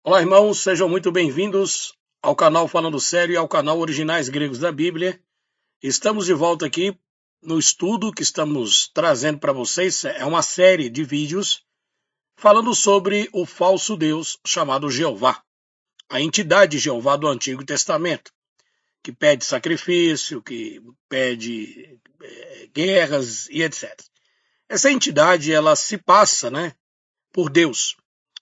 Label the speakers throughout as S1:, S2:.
S1: Olá, irmãos, sejam muito bem-vindos ao canal Falando Sério e ao canal Originais Gregos da Bíblia. Estamos de volta aqui no estudo que estamos trazendo para vocês. É uma série de vídeos falando sobre o falso Deus chamado Jeová, a entidade Jeová do Antigo Testamento, que pede sacrifício, que pede guerras e etc. Essa entidade, ela se passa, por Deus.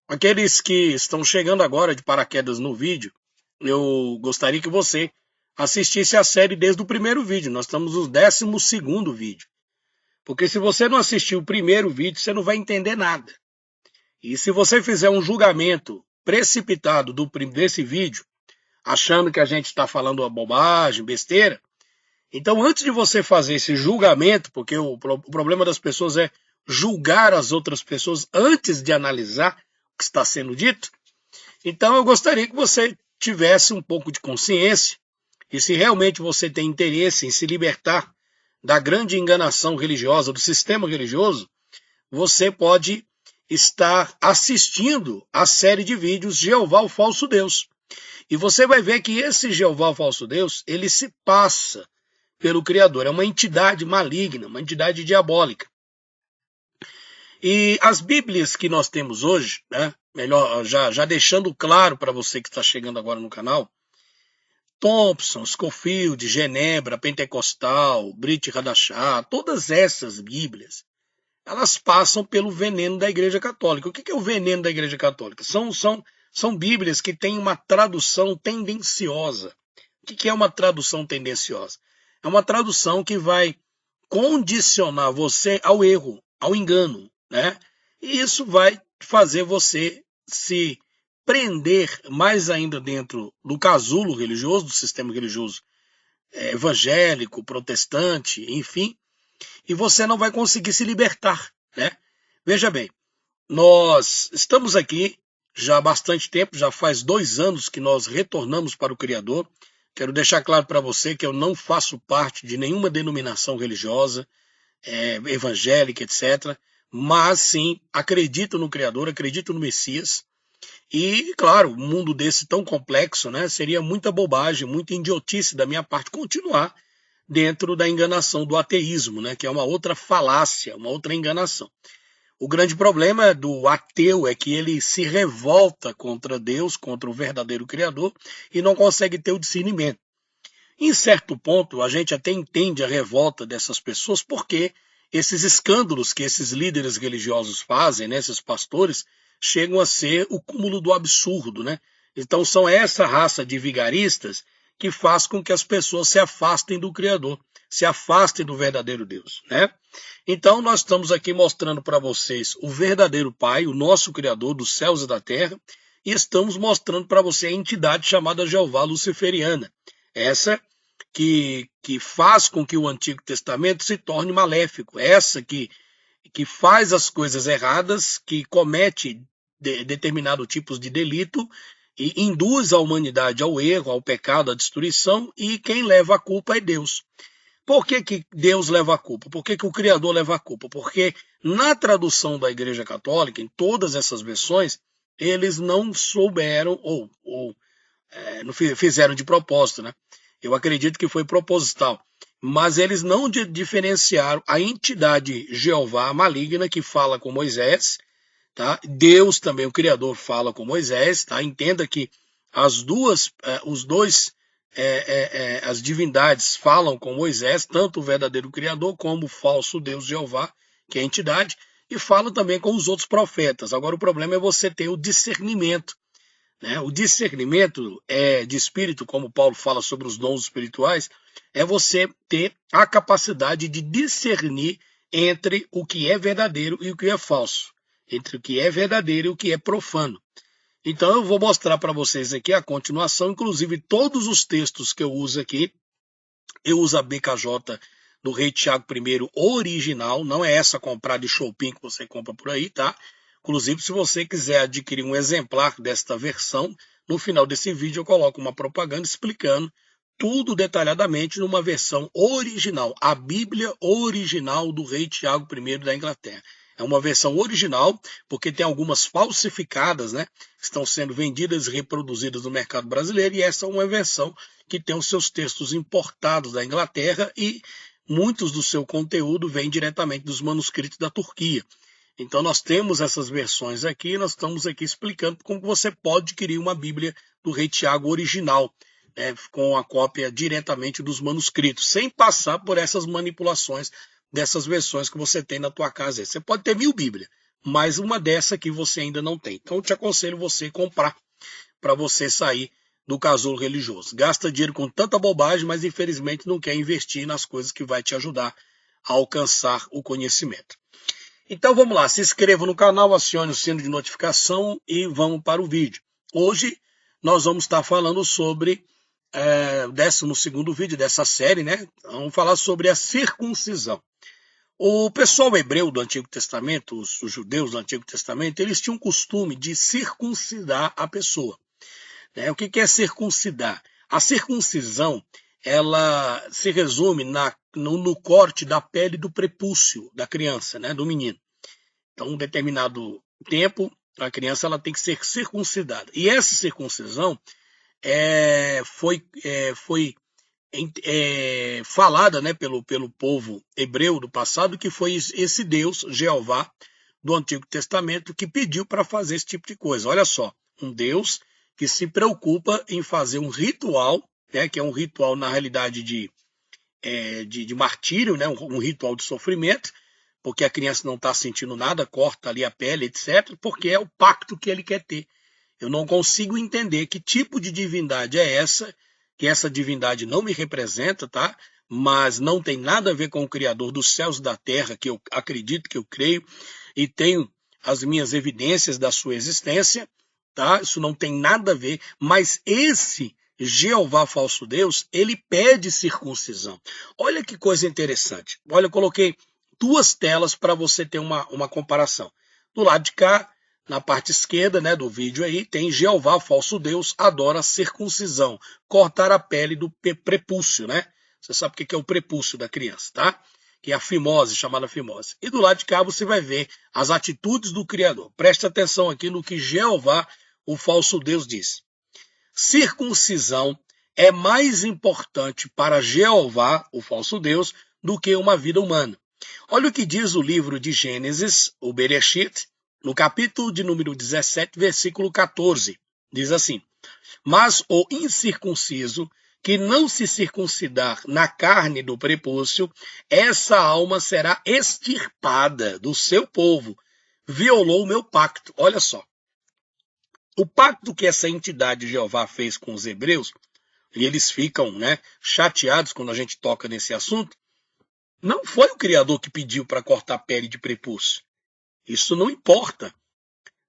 S1: Aqueles que estão chegando agora de paraquedas no vídeo, eu gostaria que você assistisse a série desde o primeiro vídeo. Nós estamos no 12º vídeo. Porque se você não assistiu o primeiro vídeo, você não vai entender nada. E se você fizer um julgamento precipitado desse vídeo, achando que a gente está falando uma bobagem, besteira, então antes de você fazer esse julgamento, porque o problema das pessoas é julgar as outras pessoas antes de analisar o que está sendo dito, então eu gostaria que você tivesse um pouco de consciência e se realmente você tem interesse em se libertar da grande enganação religiosa, do sistema religioso, você pode estar assistindo a série de vídeos Jeová, o Falso Deus. E você vai ver que esse Jeová, o Falso Deus, ele se passa pelo Criador. É uma entidade maligna, uma entidade diabólica. E as Bíblias que nós temos hoje, melhor, já deixando claro para você que está chegando agora no canal, Thompson, Scofield, Genebra, Pentecostal, Brit Hadachá, todas essas Bíblias, elas passam pelo veneno da Igreja Católica. O que é o veneno da Igreja Católica? São Bíblias que têm uma tradução tendenciosa. O que é uma tradução tendenciosa? É uma tradução que vai condicionar você ao erro, ao engano, E isso vai fazer você se prender mais ainda dentro do casulo religioso, do sistema religioso evangélico, protestante, enfim, e você não vai conseguir se libertar, Veja bem, nós estamos aqui já há bastante tempo, já faz 2 anos que nós retornamos para o Criador. Quero deixar claro para você que eu não faço parte de nenhuma denominação religiosa, evangélica, etc. Mas sim, acredito no Criador, acredito no Messias. E, claro, um mundo desse tão complexo, seria muita bobagem, muita idiotice da minha parte continuar dentro da enganação do ateísmo, que é uma outra falácia, uma outra enganação. O grande problema do ateu é que ele se revolta contra Deus, contra o verdadeiro Criador, e não consegue ter o discernimento. Em certo ponto, a gente até entende a revolta dessas pessoas, porque esses escândalos que esses líderes religiosos fazem, esses pastores, chegam a ser o cúmulo do absurdo, Então são essa raça de vigaristas que faz com que as pessoas se afastem do Criador, se afastem do verdadeiro Deus, Então nós estamos aqui mostrando para vocês o verdadeiro Pai, o nosso Criador dos céus e da terra, e estamos mostrando para você a entidade chamada Jeová Luciferiana, essa que faz com que o Antigo Testamento se torne maléfico, essa que faz as coisas erradas, que comete determinados tipos de delito e induz a humanidade ao erro, ao pecado, à destruição, e quem leva a culpa é Deus. Por que Deus leva a culpa? Por que o Criador leva a culpa? Porque na tradução da Igreja Católica, em todas essas versões, eles não souberam ou não fizeram de propósito, Eu acredito que foi proposital. Mas eles não diferenciaram a entidade Jeová maligna que fala com Moisés, tá? Deus também, o Criador, fala com Moisés, tá? Entenda que as divindades falam com Moisés, tanto o verdadeiro Criador como o falso Deus Jeová, que é a entidade, e falam também com os outros profetas. Agora o problema é você ter o discernimento. O discernimento de espírito, como Paulo fala sobre os dons espirituais, é você ter a capacidade de discernir entre o que é verdadeiro e o que é falso, entre o que é verdadeiro e o que é profano. Então eu vou mostrar para vocês aqui a continuação, inclusive todos os textos que eu uso aqui, eu uso a BKJ do Rei Tiago I original, não é essa comprada de Chopin que você compra por aí, tá? Inclusive, se você quiser adquirir um exemplar desta versão, no final desse vídeo eu coloco uma propaganda explicando tudo detalhadamente numa versão original, a Bíblia original do Rei Tiago I da Inglaterra. É uma versão original, porque tem algumas falsificadas, né? Estão sendo vendidas e reproduzidas no mercado brasileiro, e essa é uma versão que tem os seus textos importados da Inglaterra e muitos do seu conteúdo vem diretamente dos manuscritos da Turquia. Então nós temos essas versões aqui, nós estamos aqui explicando como você pode adquirir uma Bíblia do Rei Tiago original, né, com a cópia diretamente dos manuscritos, sem passar por essas manipulações dessas versões que você tem na tua casa. Você pode ter 1000 Bíblias, mas uma dessa aqui você ainda não tem. Então eu te aconselho você comprar para você sair do casulo religioso. Gasta dinheiro com tanta bobagem, mas infelizmente não quer investir nas coisas que vai te ajudar a alcançar o conhecimento. Então vamos lá, se inscreva no canal, acione o sino de notificação e vamos para o vídeo. Hoje nós vamos estar falando sobre o 12º vídeo dessa série, né? Vamos falar sobre a circuncisão. O pessoal hebreu do Antigo Testamento, os judeus do Antigo Testamento, eles tinham o costume de circuncidar a pessoa. O que é circuncidar? A circuncisão, ela se resume no corte da pele do prepúcio da criança, né, do menino. Então, um determinado tempo, a criança ela tem que ser circuncidada. E essa circuncisão foi falada, né, pelo povo hebreu do passado, que foi esse Deus, Jeová, do Antigo Testamento, que pediu para fazer esse tipo de coisa. Olha só, um Deus que se preocupa em fazer um ritual, né, que é um ritual, na realidade, de martírio, né, um ritual de sofrimento, porque a criança não está sentindo nada, corta ali a pele, etc., porque é o pacto que ele quer ter. Eu não consigo entender que tipo de divindade é essa, que essa divindade não me representa, tá? Mas não tem nada a ver com o Criador dos céus e da terra, que eu acredito, que eu creio, e tenho as minhas evidências da sua existência, tá? Isso não tem nada a ver, mas esse Jeová falso Deus, ele pede circuncisão. Olha que coisa interessante. Olha, eu coloquei 2 telas para você ter uma comparação. Do lado de cá, na parte esquerda, né, do vídeo aí, tem Jeová falso Deus adora circuncisão, cortar a pele do prepúcio, né? Você sabe o que é o prepúcio da criança, tá? Que é a fimose, chamada fimose. E do lado de cá você vai ver as atitudes do Criador. Preste atenção aqui no que Jeová, o falso Deus, diz. Circuncisão é mais importante para Jeová, o falso Deus, do que uma vida humana. Olha o que diz o livro de Gênesis, o Bereshit, no capítulo de número 17, versículo 14. Diz assim: mas o incircunciso, que não se circuncidar na carne do prepúcio, essa alma será extirpada do seu povo. Violou o meu pacto. Olha só. O pacto que essa entidade de Jeová fez com os hebreus, e eles ficam, né, chateados quando a gente toca nesse assunto, não foi o Criador que pediu para cortar a pele de prepúcio. Isso não importa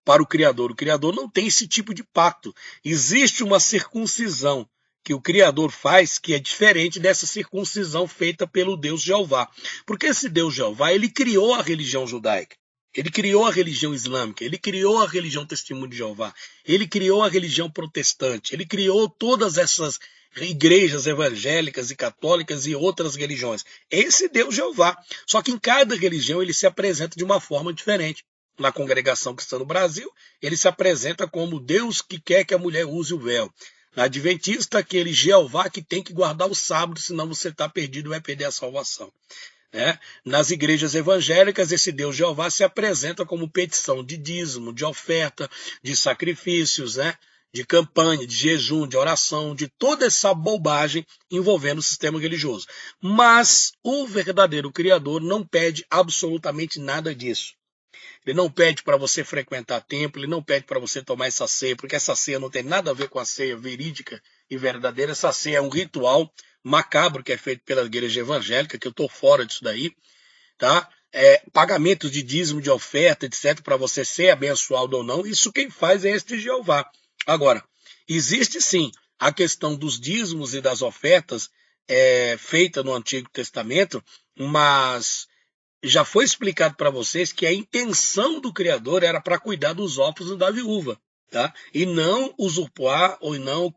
S1: para o Criador. O Criador não tem esse tipo de pacto. Existe uma circuncisão que o Criador faz que é diferente dessa circuncisão feita pelo Deus Jeová. Porque esse Deus Jeová, ele criou a religião judaica. Ele criou a religião islâmica, ele criou a religião Testemunho de Jeová, ele criou a religião protestante, ele criou todas essas igrejas evangélicas e católicas e outras religiões. Esse Deus Jeová. Só que em cada religião ele se apresenta de uma forma diferente. Na congregação cristã no Brasil, ele se apresenta como Deus que quer que a mulher use o véu. Na Adventista, aquele Jeová que tem que guardar o sábado, senão você está perdido e vai perder a salvação. Nas igrejas evangélicas, esse Deus Jeová se apresenta como petição de dízimo, de oferta, de sacrifícios, de campanha, de jejum, de oração, de toda essa bobagem envolvendo o sistema religioso. Mas o verdadeiro Criador não pede absolutamente nada disso. Ele não pede para você frequentar templo, ele não pede para você tomar essa ceia, porque essa ceia não tem nada a ver com a ceia verídica e verdadeira. Essa ceia é um ritual macabro que é feito pela igreja evangélica, que eu estou fora disso daí, tá? Pagamentos de dízimo, de oferta, etc., para você ser abençoado ou não, isso quem faz é este Jeová. Agora, existe sim a questão dos dízimos e das ofertas feita no Antigo Testamento, mas já foi explicado para vocês que a intenção do Criador era para cuidar dos órfãos e da viúva, tá? E não usurpar ou não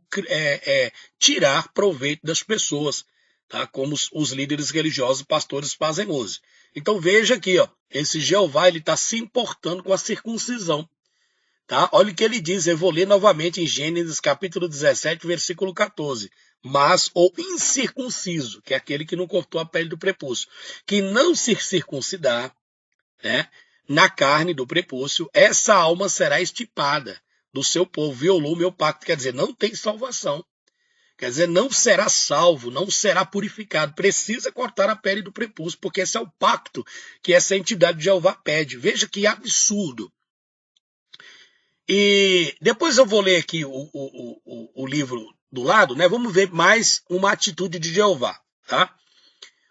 S1: tirar proveito das pessoas, tá? Como os líderes religiosos e pastores fazem hoje. Então veja aqui, ó, esse Jeová ele está se importando com a circuncisão. Tá? Olha o que ele diz, eu vou ler novamente em Gênesis capítulo 17, versículo 14. Mas o incircunciso, que é aquele que não cortou a pele do prepúcio, que não se circuncidar, né, na carne do prepúcio, essa alma será estipada do seu povo, violou o meu pacto, quer dizer, não tem salvação. Quer dizer, não será salvo, não será purificado. Precisa cortar a pele do prepúcio, porque esse é o pacto que essa entidade de Jeová pede. Veja que absurdo. E depois eu vou ler aqui o livro do lado, né? Vamos ver mais uma atitude de Jeová, tá?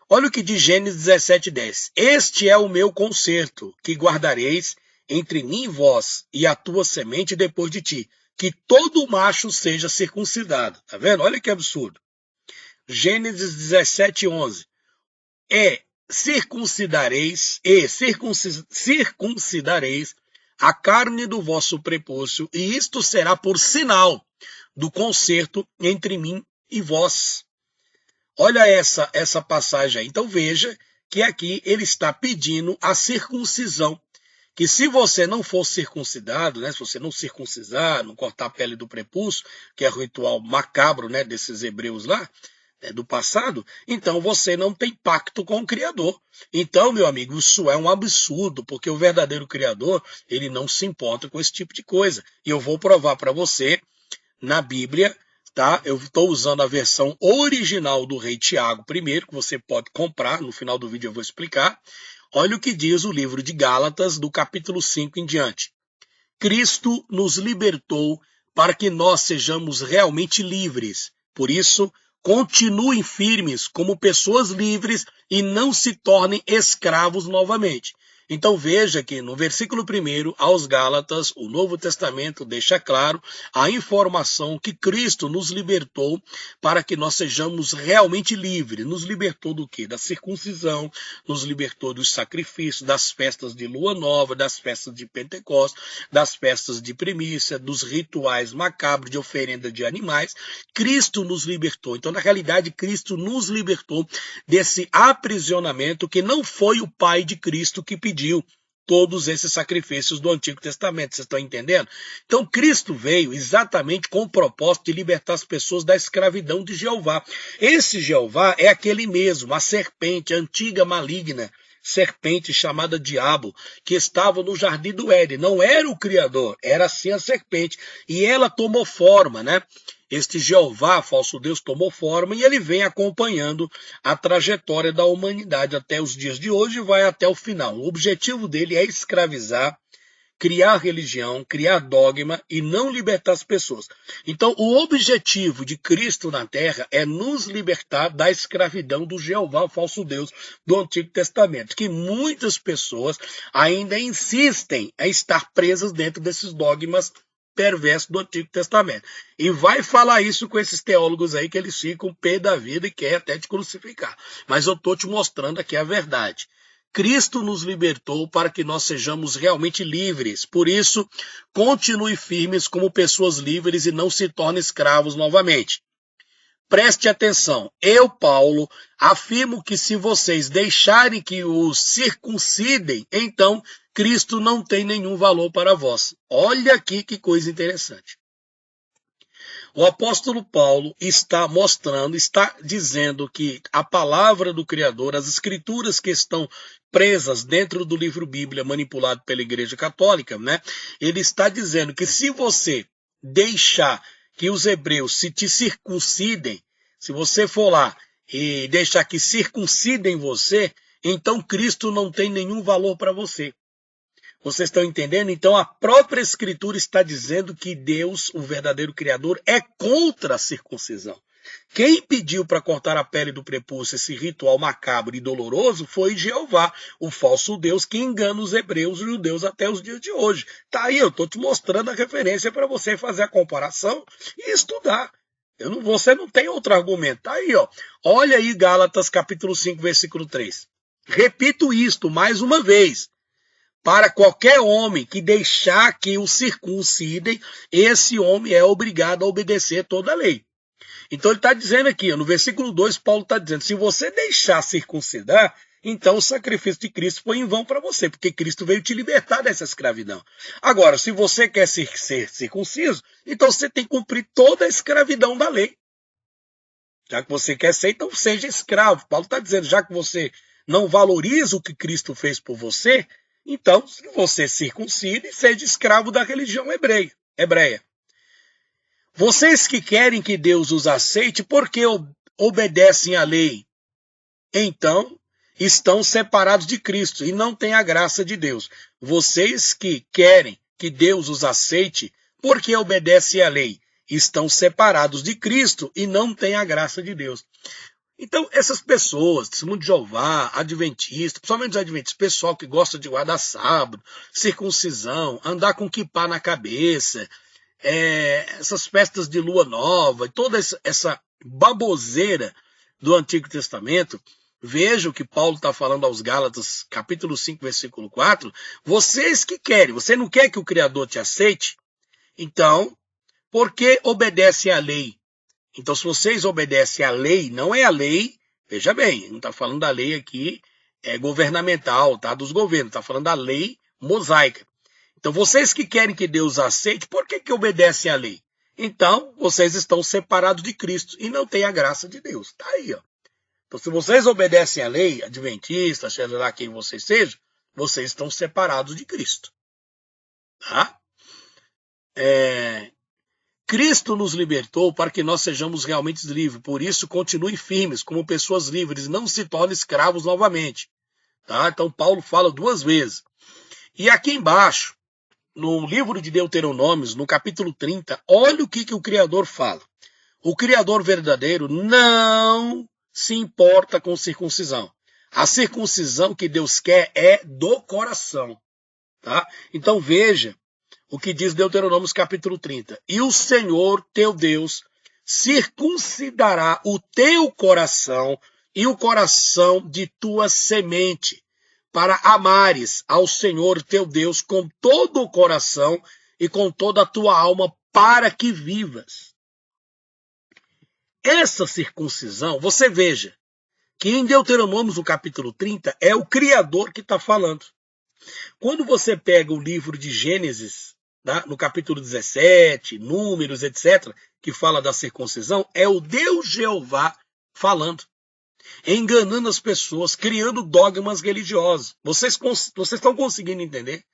S1: Olha o que diz Gênesis 17:10. Este é o meu concerto, que guardareis entre mim e vós, e a tua semente depois de ti, que todo macho seja circuncidado. Tá vendo? Olha que absurdo. Gênesis 17:11. Circuncidareis a carne do vosso prepúcio, e isto será por sinal do concerto entre mim e vós. Olha essa passagem aí. Então veja que aqui ele está pedindo a circuncisão. Que se você não for circuncidado, né, se você não circuncisar, não cortar a pele do prepúcio, que é o ritual macabro, né, desses hebreus lá, do passado, então você não tem pacto com o Criador. Então, meu amigo, isso é um absurdo, porque o verdadeiro Criador, ele não se importa com esse tipo de coisa. E eu vou provar para você na Bíblia, tá? Eu estou usando a versão original do Rei Tiago I, que você pode comprar, no final do vídeo eu vou explicar. Olha o que diz o livro de Gálatas, do capítulo 5 em diante. Cristo nos libertou para que nós sejamos realmente livres. Por isso, continuem firmes como pessoas livres e não se tornem escravos novamente. Então veja que no versículo 1 aos Gálatas, o Novo Testamento deixa claro a informação que Cristo nos libertou para que nós sejamos realmente livres. Nos libertou do quê? Da circuncisão, nos libertou dos sacrifícios, das festas de lua nova, das festas de Pentecostes, das festas de primícia, dos rituais macabros de oferenda de animais. Cristo nos libertou. Então, na realidade, Cristo nos libertou desse aprisionamento que não foi o Pai de Cristo que pediu todos esses sacrifícios do Antigo Testamento. Vocês estão entendendo? Então, Cristo veio exatamente com o propósito de libertar as pessoas da escravidão de Jeová. Esse Jeová é aquele mesmo, a serpente, a antiga maligna serpente chamada Diabo, que estava no jardim do Éden. Não era o Criador, era sim a serpente. E ela tomou forma, né? Este Jeová, falso Deus, tomou forma e ele vem acompanhando a trajetória da humanidade até os dias de hoje e vai até o final. O objetivo dele é escravizar, criar religião, criar dogma e não libertar as pessoas. Então, o objetivo de Cristo na Terra é nos libertar da escravidão do Jeová, o falso Deus, do Antigo Testamento, que muitas pessoas ainda insistem em estar presas dentro desses dogmas perverso do Antigo Testamento. E vai falar isso com esses teólogos aí que eles ficam pé da vida e querem até te crucificar. Mas eu estou te mostrando aqui a verdade. Cristo nos libertou para que nós sejamos realmente livres. Por isso, continue firmes como pessoas livres e não se torne escravos novamente. Preste atenção, eu, Paulo, afirmo que se vocês deixarem que os circuncidem, então Cristo não tem nenhum valor para vós. Olha aqui que coisa interessante. O apóstolo Paulo está mostrando, está dizendo que a palavra do Criador, as escrituras que estão presas dentro do livro Bíblia, manipulado pela Igreja Católica, né? Ele está dizendo que se você deixar que os hebreus se te circuncidem, se você for lá e deixar que circuncidem você, então Cristo não tem nenhum valor para você. Vocês estão entendendo? Então a própria Escritura está dizendo que Deus, o verdadeiro Criador, é contra a circuncisão. Quem pediu para cortar a pele do prepúcio, esse ritual macabro e doloroso, foi Jeová, o falso Deus que engana os hebreus e os judeus até os dias de hoje. Tá aí, eu estou te mostrando a referência para você fazer a comparação e estudar. Você não tem outro argumento. Tá aí, ó. Olha aí Gálatas capítulo 5, versículo 3. Repito isto mais uma vez. Para qualquer homem que deixar que o circuncidem, esse homem é obrigado a obedecer toda a lei. Então ele está dizendo aqui, no versículo 2, Paulo está dizendo, se você deixar circuncidar, então o sacrifício de Cristo foi em vão para você, porque Cristo veio te libertar dessa escravidão. Agora, se você quer ser circunciso, então você tem que cumprir toda a escravidão da lei. Já que você quer ser, então seja escravo. Paulo está dizendo, já que você não valoriza o que Cristo fez por você, então você circuncide e seja escravo da religião hebreia. Vocês que querem que Deus os aceite, porque obedecem à lei, então estão separados de Cristo e não têm a graça de Deus. Vocês que querem que Deus os aceite, porque obedecem à lei, estão separados de Cristo e não têm a graça de Deus. Então, essas pessoas, Testemunho de Jeová, Adventista, principalmente os Adventistas, pessoal que gosta de guardar sábado, circuncisão, andar com quipá na cabeça, essas festas de lua nova, e toda essa baboseira do Antigo Testamento, veja o que Paulo está falando aos Gálatas, capítulo 5, versículo 4, vocês que querem, você não quer que o Criador te aceite? Então, por que obedecem à lei? Então, se vocês obedecem à lei, não é a lei, veja bem, não está falando da lei aqui governamental, tá? Dos governos, está falando da lei mosaica. Então, vocês que querem que Deus aceite, por que obedecem à lei? Então, vocês estão separados de Cristo e não têm a graça de Deus. Está aí, ó. Então, se vocês obedecem à lei, adventista, seja lá quem vocês sejam, vocês estão separados de Cristo. Tá? Cristo nos libertou para que nós sejamos realmente livres. Por isso, continuem firmes como pessoas livres e não se tornem escravos novamente. Tá? Então, Paulo fala 2 vezes. E aqui embaixo, no livro de Deuteronômios, no capítulo 30, olha o que o Criador fala. O Criador verdadeiro não se importa com circuncisão. A circuncisão que Deus quer é do coração. Tá? Então veja o que diz Deuteronômios capítulo 30. E o Senhor teu Deus circuncidará o teu coração e o coração de tua semente, para amares ao Senhor teu Deus com todo o coração e com toda a tua alma, para que vivas. Essa circuncisão, você veja, que em Deuteronômios, no capítulo 30, é o Criador que está falando. Quando você pega o livro de Gênesis, tá, no capítulo 17, Números, etc., que fala da circuncisão, é o Deus Jeová falando, enganando as pessoas, criando dogmas religiosos. Vocês estão conseguindo entender?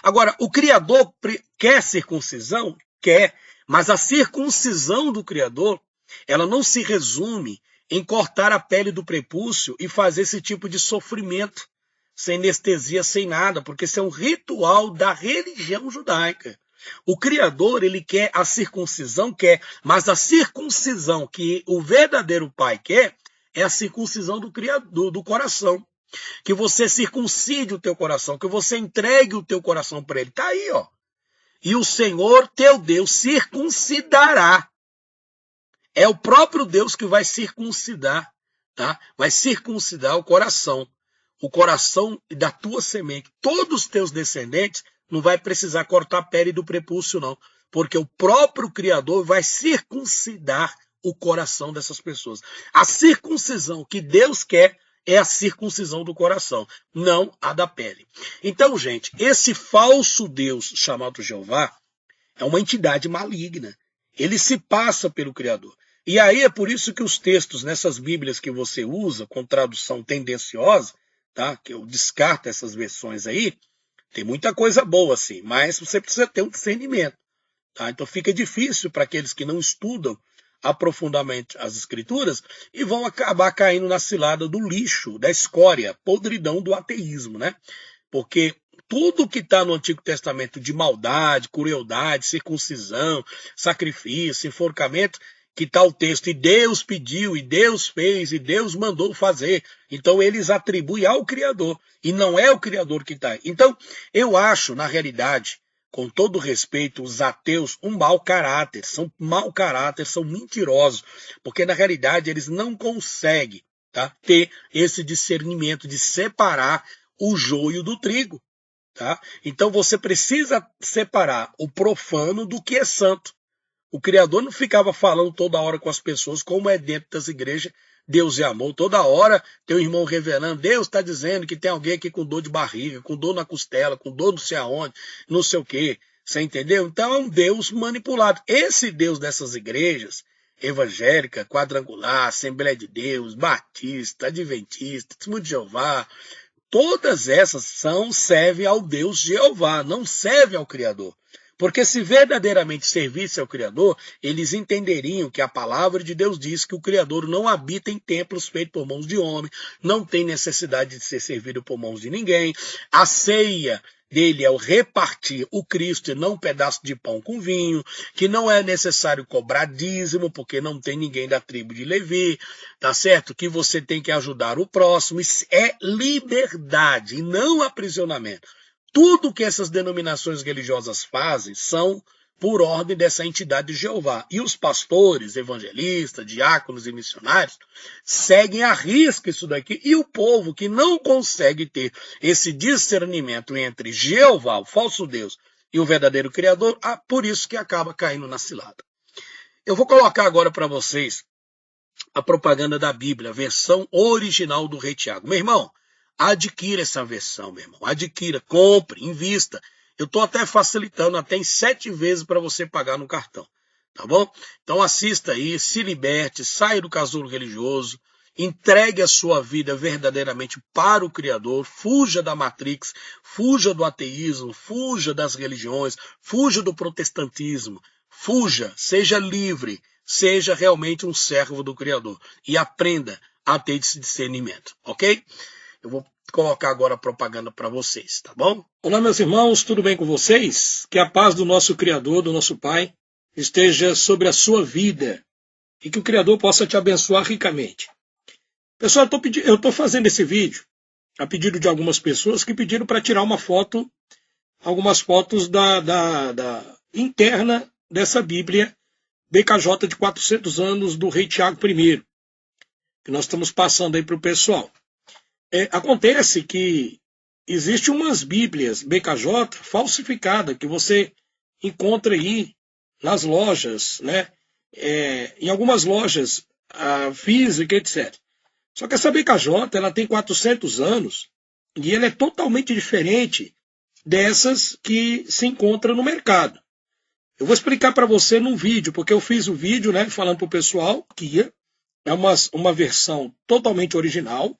S1: Agora, o Criador quer circuncisão? Quer, mas a circuncisão do Criador, ela não se resume em cortar a pele do prepúcio e fazer esse tipo de sofrimento, sem anestesia, sem nada, porque isso é um ritual da religião judaica. O Criador, ele quer a circuncisão, mas a circuncisão que o verdadeiro Pai quer é a circuncisão do coração. Que você circuncide o teu coração, que você entregue o teu coração para ele. Está aí, ó. E o Senhor teu Deus circuncidará. É o próprio Deus que vai circuncidar, tá? Vai circuncidar o coração da tua semente. Todos os teus descendentes não vai precisar cortar a pele do prepúcio, não. Porque o próprio Criador vai circuncidar o coração dessas pessoas. A circuncisão que Deus quer é a circuncisão do coração, não a da pele. Então, gente, esse falso Deus chamado Jeová é uma entidade maligna. Ele se passa pelo Criador. E aí é por isso que os textos nessas Bíblias que você usa, com tradução tendenciosa, tá? Que eu descarto essas versões aí, tem muita coisa boa assim, mas você precisa ter um discernimento. Tá? Então fica difícil para aqueles que não estudam aprofundamente as Escrituras e vão acabar caindo na cilada do lixo, da escória, podridão do ateísmo, né? Porque tudo que está no Antigo Testamento de maldade, crueldade, circuncisão, sacrifício, enforcamento, que está o texto, e Deus pediu, e Deus fez, e Deus mandou fazer. Então eles atribuem ao Criador, e não é o Criador que está aí. Então eu acho, na realidade, com todo respeito, os ateus um mau caráter, são mentirosos, porque na realidade eles não conseguem, tá, ter esse discernimento de separar o joio do trigo. Tá? Então você precisa separar o profano do que é santo. O Criador não ficava falando toda hora com as pessoas, como é dentro das igrejas Deus é amor. Toda hora teu irmão revelando, Deus está dizendo que tem alguém aqui com dor de barriga, com dor na costela, com dor não sei aonde, não sei o quê. Você entendeu? Então é um Deus manipulado. Esse Deus dessas igrejas, evangélica, quadrangular, Assembleia de Deus, Batista, Adventista, Testemunho de Jeová, todas essas servem ao Deus Jeová, não servem ao Criador. Porque se verdadeiramente servisse ao Criador, eles entenderiam que a palavra de Deus diz que o Criador não habita em templos feitos por mãos de homem, não tem necessidade de ser servido por mãos de ninguém. A ceia dele é o repartir o Cristo e não um pedaço de pão com vinho, que não é necessário cobrar dízimo, porque não tem ninguém da tribo de Levi, tá certo? Que você tem que ajudar o próximo, isso é liberdade e não aprisionamento. Tudo que essas denominações religiosas fazem são por ordem dessa entidade de Jeová. E os pastores, evangelistas, diáconos e missionários seguem à risca isso daqui. E o povo que não consegue ter esse discernimento entre Jeová, o falso Deus, e o verdadeiro Criador, por isso que acaba caindo na cilada. Eu vou colocar agora para vocês a propaganda da Bíblia, a versão original do Rei Tiago. Meu irmão, adquira essa versão, meu irmão. Adquira, compre, invista. Eu estou até facilitando até em 7 vezes para você pagar no cartão. Tá bom? Então assista aí, se liberte, saia do casulo religioso, entregue a sua vida verdadeiramente para o Criador, fuja da Matrix, fuja do ateísmo, fuja das religiões, fuja do protestantismo, fuja, seja livre, seja realmente um servo do Criador e aprenda a ter esse discernimento, ok? Eu vou colocar agora a propaganda para vocês, tá bom? Olá, meus irmãos, tudo bem com vocês? Que a paz do nosso Criador, do nosso Pai, esteja sobre a sua vida e que o Criador possa te abençoar ricamente. Pessoal, eu estou fazendo esse vídeo a pedido de algumas pessoas que pediram para tirar uma foto, algumas fotos da interna dessa Bíblia BKJ de 400 anos do Rei Tiago I, que nós estamos passando aí para o pessoal. Acontece que existem umas Bíblias BKJ falsificadas que você encontra aí nas lojas, né? Em algumas lojas físicas, etc. Só que essa BKJ ela tem 400 anos e ela é totalmente diferente dessas que se encontram no mercado. Eu vou explicar para você num vídeo, porque eu fiz o vídeo, né, falando para o pessoal que é uma versão totalmente original.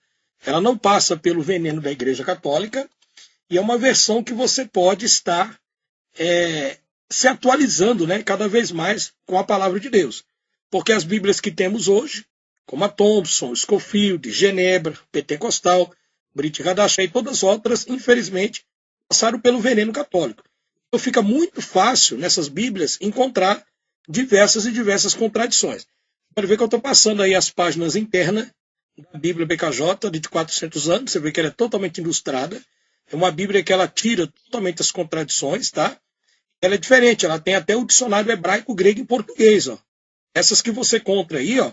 S1: Ela não passa pelo veneno da Igreja Católica e é uma versão que você pode estar se atualizando, né, cada vez mais com a palavra de Deus. Porque as Bíblias que temos hoje, como a Thompson, Scofield, Genebra, Pentecostal, Brit Hadashah e todas as outras, infelizmente, passaram pelo veneno católico. Então fica muito fácil nessas Bíblias encontrar diversas contradições. Pode ver que eu estou passando aí as páginas internas da Bíblia BKJ de 400 anos, você vê que ela é totalmente ilustrada, é uma Bíblia que ela tira totalmente as contradições, tá? Ela é diferente, ela tem até o dicionário hebraico, grego e português, ó. Essas que você encontra aí, ó,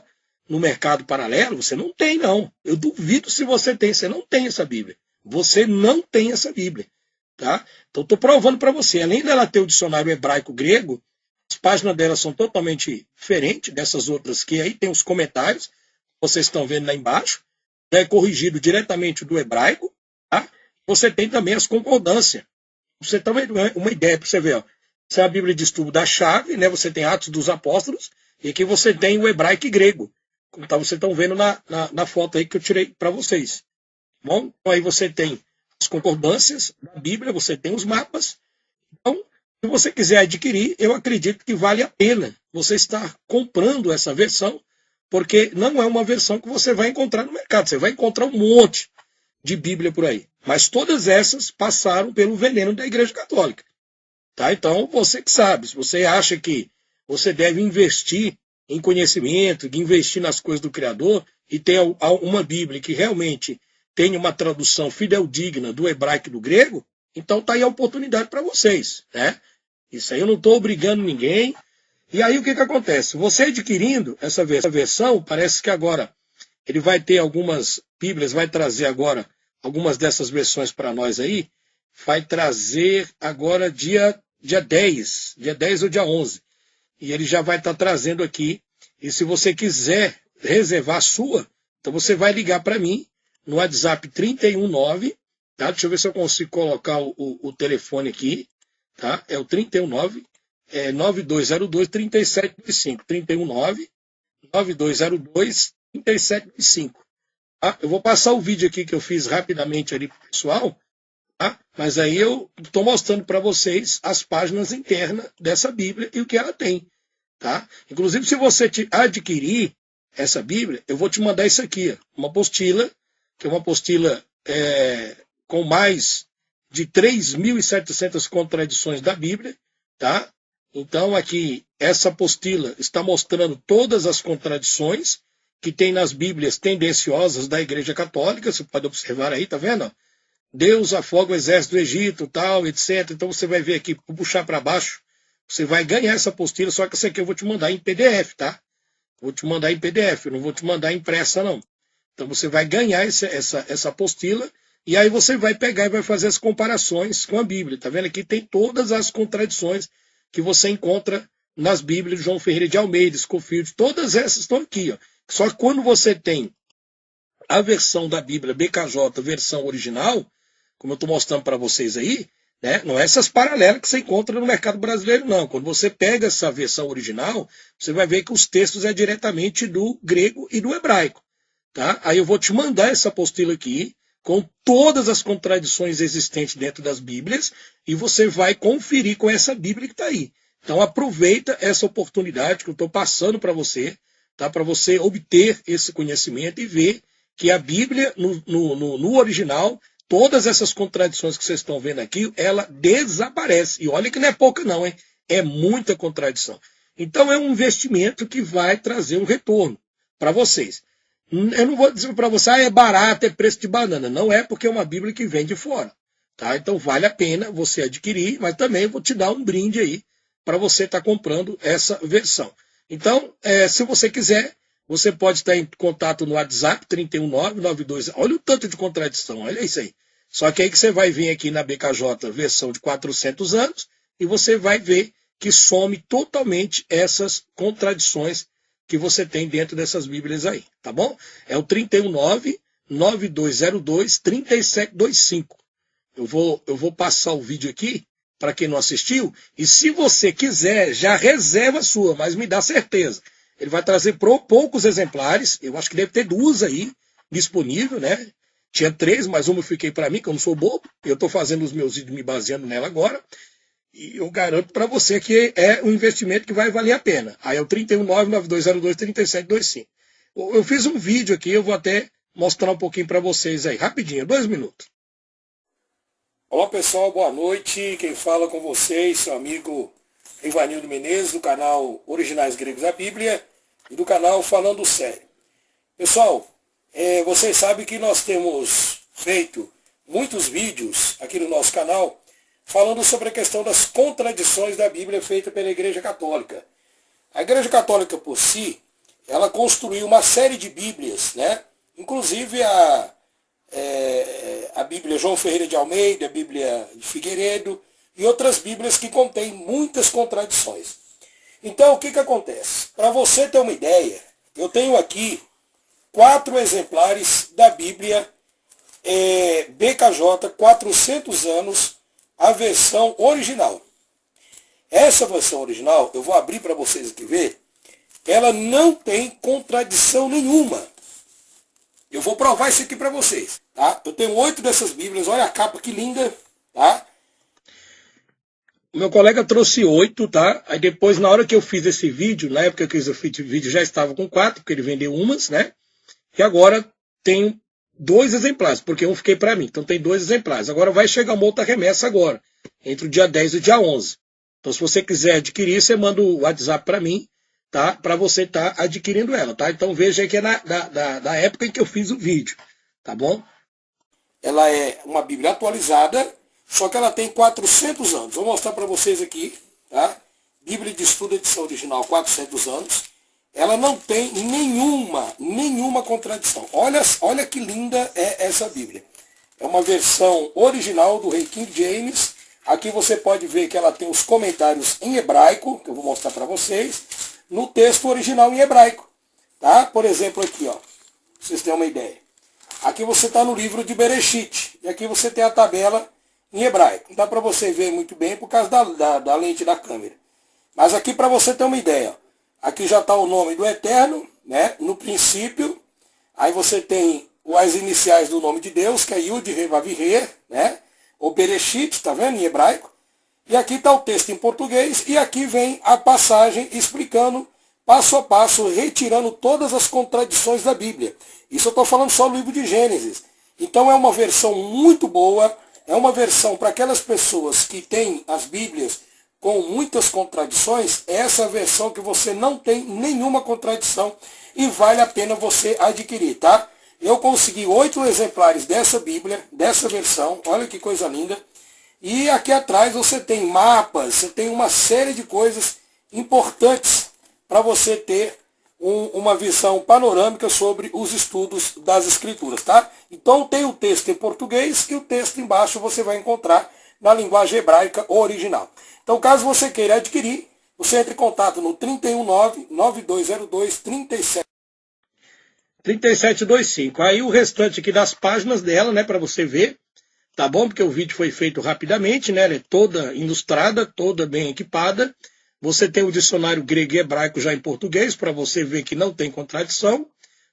S1: no mercado paralelo, você não tem, não. Eu duvido se você tem, você não tem essa Bíblia. Você não tem essa Bíblia, tá? Então estou provando para você, além dela ter o dicionário hebraico grego, as páginas dela são totalmente diferentes dessas outras que aí tem os comentários, vocês estão vendo lá embaixo, é corrigido diretamente do hebraico, tá? Você tem também as concordâncias. Você tem uma ideia para você ver, ó. Essa é a Bíblia de estudo da chave, né? Você tem Atos dos Apóstolos, e aqui você tem o hebraico e grego, como vocês estão vendo na foto aí que eu tirei para vocês. Bom, então aí você tem as concordâncias da Bíblia, você tem os mapas. Então, se você quiser adquirir, eu acredito que vale a pena você estar comprando essa versão, porque não é uma versão que você vai encontrar no mercado. Você vai encontrar um monte de Bíblia por aí. Mas todas essas passaram pelo veneno da Igreja Católica. Tá? Então, você que sabe, se você acha que você deve investir em conhecimento, de investir nas coisas do Criador, e ter uma Bíblia que realmente tem uma tradução fideldigna do hebraico e do grego, então está aí a oportunidade para vocês. Né? Isso aí eu não estou obrigando ninguém. E aí o que acontece? Você adquirindo essa versão, parece que agora ele vai ter algumas Bíblias, vai trazer agora algumas dessas versões para nós aí, vai trazer agora dia 10 ou dia 11. E ele já vai estar trazendo aqui. E se você quiser reservar a sua, Então você vai ligar para mim no WhatsApp 319, tá? Deixa eu ver se eu consigo colocar o telefone aqui, tá? É o 319 9202 3725, 319 9202 3725. Tá? Eu vou passar o vídeo aqui que eu fiz rapidamente ali pro pessoal, tá? Mas aí eu estou mostrando para vocês as páginas internas dessa Bíblia e o que ela tem, tá? Inclusive, se você adquirir essa Bíblia, eu vou te mandar isso aqui, ó, uma apostila, que é uma apostila com mais de 3.700 contradições da Bíblia, tá? Então, aqui, essa apostila está mostrando todas as contradições que tem nas Bíblias tendenciosas da Igreja Católica, você pode observar aí, tá vendo? Deus afoga o exército do Egito, tal, etc. Então você vai ver aqui, puxar para baixo, você vai ganhar essa apostila, só que essa aqui eu vou te mandar em PDF, tá? Vou te mandar em PDF, eu não vou te mandar impressa, não. Então você vai ganhar essa apostila, e aí você vai pegar e vai fazer as comparações com a Bíblia. Tá vendo? Aqui tem todas as contradições que você encontra nas Bíblias de João Ferreira de Almeida, Scofield, todas essas estão aqui, ó. Só que quando você tem a versão da Bíblia BKJ, versão original, como eu estou mostrando para vocês aí, né, não é essas paralelas que você encontra no mercado brasileiro, não. Quando você pega essa versão original, você vai ver que os textos é diretamente do grego e do hebraico. Tá? Aí eu vou te mandar essa apostila aqui, com todas as contradições existentes dentro das Bíblias, e você vai conferir com essa Bíblia que está aí. Então aproveita essa oportunidade que eu estou passando para você, tá? Para você obter esse conhecimento e ver que a Bíblia, no original, todas essas contradições que vocês estão vendo aqui, ela desaparece. E olha que não é pouca não, hein? É muita contradição. Então é um investimento que vai trazer um retorno para vocês. Eu não vou dizer para você, é barato, é preço de banana. Não é, porque é uma Bíblia que vem de fora. Tá? Então vale a pena você adquirir, mas também vou te dar um brinde aí para você estar comprando essa versão. Então, se você quiser, você pode estar em contato no WhatsApp 31992. Olha o tanto de contradição, olha isso aí. Só que aí que você vai vir aqui na BKJ versão de 400 anos e você vai ver que some totalmente essas contradições que você tem dentro dessas Bíblias aí, tá bom? É o 3199202 3725. Eu vou passar o vídeo aqui para quem não assistiu, e se você quiser, já reserva a sua, mas me dá certeza. Ele vai trazer poucos exemplares, eu acho que deve ter 2 aí disponível, né? Tinha 3, mas uma eu fiquei para mim, que eu não sou bobo, eu estou fazendo os meus vídeos me baseando nela agora, e eu garanto para você que é um investimento que vai valer a pena. Aí é o 31992023725. Eu fiz um vídeo aqui, eu vou até mostrar um pouquinho para vocês aí, rapidinho, 2 minutos. Olá pessoal, boa noite. Quem fala com vocês, seu amigo Ivanildo Menezes, do canal Originais Gregos da Bíblia e do canal Falando Sério. Pessoal, vocês sabem que nós temos feito muitos vídeos aqui no nosso canal falando sobre a questão das contradições da Bíblia feita pela Igreja Católica. A Igreja Católica por si, ela construiu uma série de Bíblias, né? Inclusive a Bíblia João Ferreira de Almeida, a Bíblia de Figueiredo e outras Bíblias que contêm muitas contradições. Então, o que acontece? Para você ter uma ideia, eu tenho aqui 4 exemplares da Bíblia BKJ 400 anos, a versão original. Essa versão original, eu vou abrir para vocês aqui ver, ela não tem contradição nenhuma. Eu vou provar isso aqui para vocês, tá? Eu tenho 8 dessas Bíblias, olha a capa que linda, tá? O meu colega trouxe 8, tá? Aí depois, na hora que eu fiz esse vídeo, na época que eu fiz o vídeo, já estava com 4, porque ele vendeu umas, né? E agora tenho 2 exemplares, porque um fiquei para mim. Então tem 2 exemplares. Agora vai chegar uma outra remessa agora, entre o dia 10 e o dia 11. Então se você quiser adquirir, você manda o WhatsApp para mim, tá? Para você estar adquirindo ela, tá? Então veja aí que é da época em que eu fiz o vídeo, tá bom? Ela é uma Bíblia atualizada, só que ela tem 400 anos. Vou mostrar para vocês aqui, tá? Bíblia de Estudo, edição original, 400 anos. Ela não tem nenhuma contradição. Olha que linda é essa Bíblia. É uma versão original do Rei King James. Aqui você pode ver que ela tem os comentários em hebraico, que eu vou mostrar para vocês, no texto original em hebraico. Tá? Por exemplo, aqui, ó.
S2: vocês terem uma ideia. Aqui você está no livro de Bereshit, e aqui você tem a tabela em hebraico. Não dá para você ver muito bem por causa da lente da câmera. Mas aqui para você ter uma ideia, aqui já está o nome do Eterno, né? No princípio, aí você tem as iniciais do nome de Deus, que é Yud He Vav He, né? Ou Bereshit, está vendo, em hebraico. E aqui está o texto em português, e aqui vem a passagem explicando, passo a passo, retirando todas as contradições da Bíblia. Isso eu estou falando só do livro de Gênesis. Então é uma versão muito boa, é uma versão para aquelas pessoas que têm as Bíblias com muitas contradições, essa é a versão que você não tem nenhuma contradição e vale a pena você adquirir, tá? Eu consegui 8 exemplares dessa Bíblia, dessa versão, olha que coisa linda. E aqui atrás você tem mapas, você tem uma série de coisas importantes para você ter uma visão panorâmica sobre os estudos das Escrituras, tá? Então tem o texto em português e o texto embaixo você vai encontrar na linguagem hebraica original. Então caso você queira adquirir, você entre em contato no
S1: 319-9202-3725. Aí o restante aqui das páginas dela, né, para você ver, tá bom? Porque o vídeo foi feito rapidamente, né? Ela é toda ilustrada, toda bem equipada. Você tem o dicionário grego e hebraico já em português, para você ver que não tem contradição,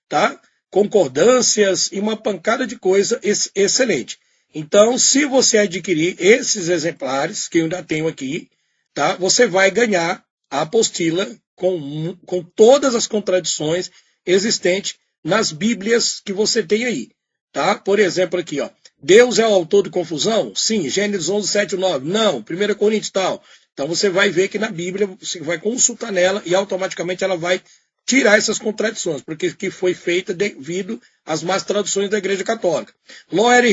S1: tá? Concordâncias e uma pancada de coisa excelente. Então, se você adquirir esses exemplares, que eu ainda tenho aqui, tá? Você vai ganhar a apostila com todas as contradições existentes nas Bíblias que você tem aí, tá? Por exemplo, aqui, ó. Deus é o autor de confusão? Sim. Gênesis 11, 7, 9. Não. 1 Coríntios tal. Então você vai ver que na Bíblia, você vai consultar nela e automaticamente ela vai tirar essas contradições, porque que foi feita devido às más traduções da Igreja Católica. Ló era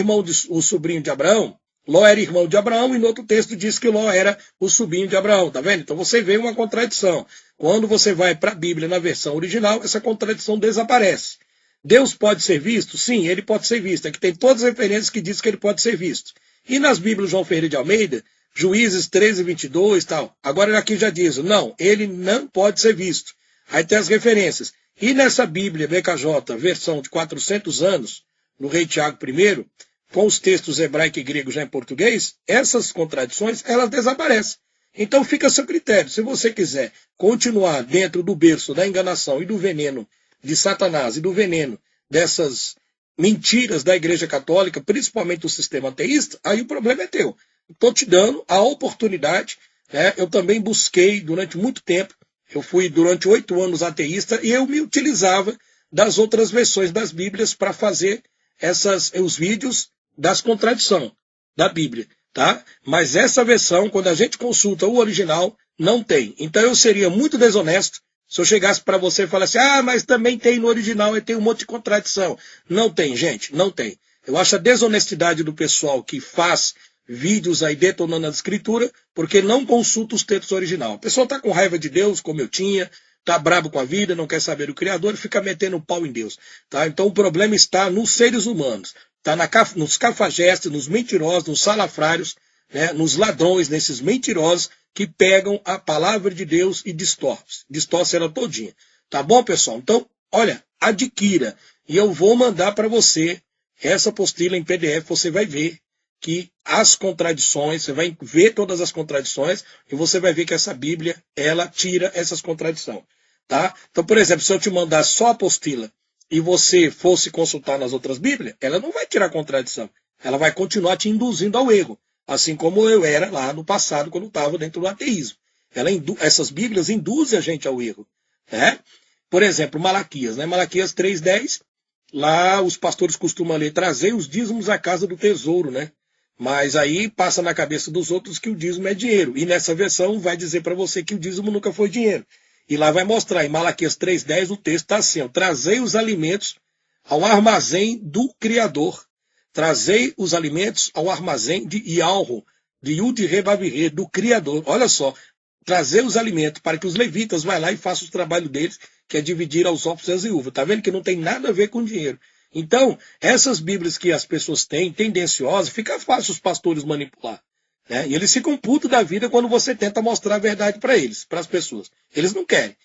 S1: o sobrinho de Abraão? Ló era irmão de Abraão e no outro texto diz que Ló era o sobrinho de Abraão, tá vendo? Então você vê uma contradição. Quando você vai para a Bíblia na versão original, essa contradição desaparece. Deus pode ser visto? Sim, ele pode ser visto. Aqui tem todas as referências que dizem que ele pode ser visto. E nas Bíblias João Ferreira de Almeida, Juízes 13, 22 e tal. Agora aqui já diz, não, ele não pode ser visto. Aí tem as referências. E nessa Bíblia BKJ, versão de 400 anos, no rei Tiago I, com os textos hebraico e grego já em português, essas contradições, elas desaparecem. Então fica a seu critério. Se você quiser continuar dentro do berço da enganação e do veneno de Satanás e do veneno dessas mentiras da Igreja Católica, principalmente do sistema ateísta, aí o problema é teu. Estou te dando a oportunidade, né? Eu também busquei durante muito tempo, eu fui durante 8 anos ateísta e eu me utilizava das outras versões das Bíblias para fazer os vídeos das contradições da Bíblia, tá? Mas essa versão, quando a gente consulta o original, não tem. Então eu seria muito desonesto se eu chegasse para você e falasse, mas também tem no original e tem um monte de contradição. Não tem, gente, não tem. Eu acho a desonestidade do pessoal que faz vídeos aí detonando a escritura, porque não consulta os textos originais. A pessoa está com raiva de Deus, como eu tinha, está brabo com a vida, não quer saber do Criador e fica metendo o pau em Deus. Tá? Então o problema está nos seres humanos, está nos cafajestes, nos mentirosos, nos salafrários, né, nos ladrões, nesses mentirosos que pegam a palavra de Deus e distorcem ela todinha. Tá bom, pessoal? Então, olha, adquira. E eu vou mandar para você essa apostila em PDF, você vai ver que as contradições, você vai ver todas as contradições e você vai ver que essa Bíblia, ela tira essas contradições, tá? Então, por exemplo, se eu te mandar só a apostila e você fosse consultar nas outras Bíblias, ela não vai tirar contradição, ela vai continuar te induzindo ao erro, assim como eu era lá no passado quando estava dentro do ateísmo. Essas Bíblias induzem a gente ao erro, né? Por exemplo, Malaquias, né? Malaquias 3:10, lá os pastores costumam ler, trazer os dízimos à casa do tesouro, né? Mas aí passa na cabeça dos outros que o dízimo é dinheiro. E nessa versão vai dizer para você que o dízimo nunca foi dinheiro. E lá vai mostrar, em Malaquias 3:10, o texto está assim, ó, trazei os alimentos ao armazém do Criador. Trazei os alimentos ao armazém de Yalro, de Yud He Vav He, do Criador. Olha só, trazer os alimentos para que os levitas vão lá e façam o trabalho deles, que é dividir aos órfãos e às viúvas. Está vendo que não tem nada a ver com dinheiro. Então, essas Bíblias que as pessoas têm, tendenciosas, fica fácil os pastores manipular. Né? E eles ficam putos da vida quando você tenta mostrar a verdade para eles, para as pessoas. Eles não querem,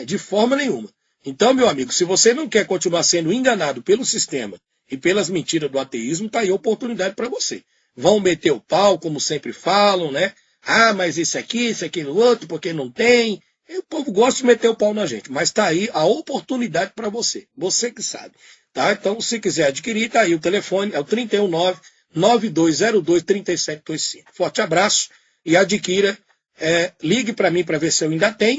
S1: de forma nenhuma. Então, meu amigo, se você não quer continuar sendo enganado pelo sistema e pelas mentiras do ateísmo, tá aí a oportunidade para você. Vão meter o pau, como sempre falam, né? Ah, mas isso aqui, isso aquilo outro, porque não tem. E o povo gosta de meter o pau na gente, mas tá aí a oportunidade para você. Você que sabe. Tá? Então, se quiser adquirir, tá aí o telefone, é o 319-9202-3725. Forte abraço e adquira. Ligue para mim para ver se eu ainda tenho.